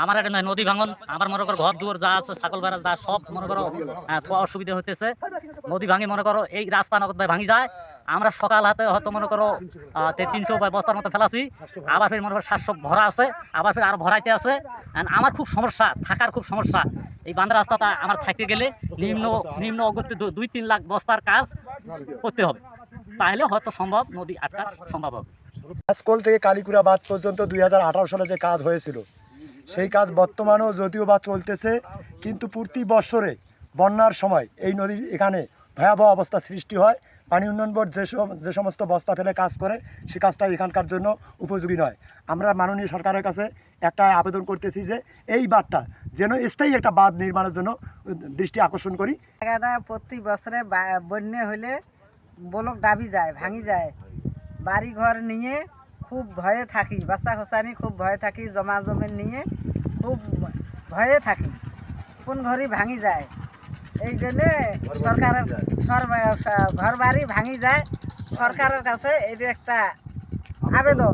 আমার এটা নয় নদী ভাঙন, আমার মনে করো ঘর দুয়ার যা আছে ছাগল বেড়া যা সব মনে করো থোয়া অসুবিধা হইতেছে। নদী ভাঙি মনে করো এই রাস্তা নগদ ভাঙি যায়। আমরা সকাল হাতে হয়তো মনে করো 300 বস্তার মতো ফেলাছি, আবার ফের মনে করো 700 ভরা আছে, আবার ফের আরো ভরাইতে আছে। আমার খুব সমস্যা, থাকার খুব সমস্যা। এই বান্ধা রাস্তাটা আমার থাকতে গেলে নিম্ন নিম্ন অগত্যে 2-3 লাখ বস্তার কাজ করতে হবে, তাহলে হয়তো সম্ভব নদী আটকা সম্ভব হবে। স্কুল থেকে কালীকুড়া বাঁধ পর্যন্ত 2018 সালে যে কাজ হয়েছিল সেই কাজ বর্তমানেও যদিও বা চলতেছে, কিন্তু প্রতি বৎসরে বন্যার সময় এই নদী এখানে ভয়াবহ অবস্থা সৃষ্টি হয়। পানি উন্নয়ন বোর্ড যে সমস্ত বস্তা ফেলে কাজ করে সে কাজটা এখানকার জন্য উপযোগী নয়। আমরা মাননীয় সরকারের কাছে একটা আবেদন করতেছি যে এই বাঁধটা যেন স্থায়ী একটা বাঁধ নির্মাণের জন্য দৃষ্টি আকর্ষণ করি। জায়গাটা প্রতি বছরে বন্যা হলে ব্লক ডাবি যায়, ভাঙি যায়। বাড়ি ঘর নিয়ে খুব ভয়ে থাকি, বাচ্চা খোসানি খুব ভয়ে থাকি, জমা জমি নিয়ে খুব ভয়ে থাকি, কোন ঘরই ভাঙি যায়। এই জন্যে সরকারের ঘর বাড়ি ভাঙি যায়, সরকারের কাছে এটা একটা আবেদন।